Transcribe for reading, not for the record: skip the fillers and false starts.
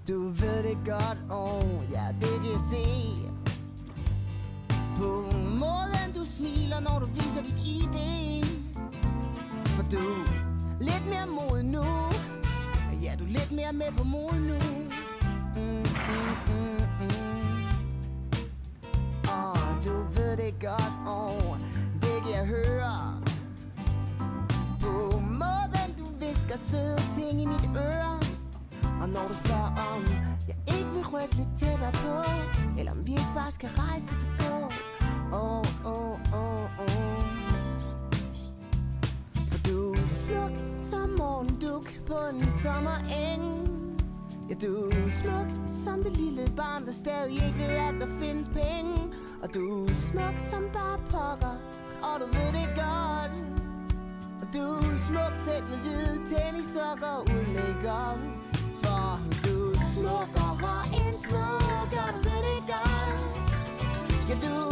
Du ved det godt, ja, det kan jeg se på måden du smiler, når du viser dit ID. For du er lidt mere mod nu. Ja, du er lidt mere med på mod nu. Du ved det godt, det kan jeg høre på måden du visker søde ting i mit øre. Og når du spørger om jeg ikke vil rykke lidt tættere på, eller om vi ikke bare skal rejse os og gå. For du er smuk som morgenduk på en sommereng. Ja, du er smuk som det lille barn, der stadig ikke ved, at der findes penge. Og du er smuk som bare pokker, og du ved det godt. Og du er smuk selv med hvide tennissokker uden make-up. For du er smukkere end smuk, og du ved det godt. Ja, du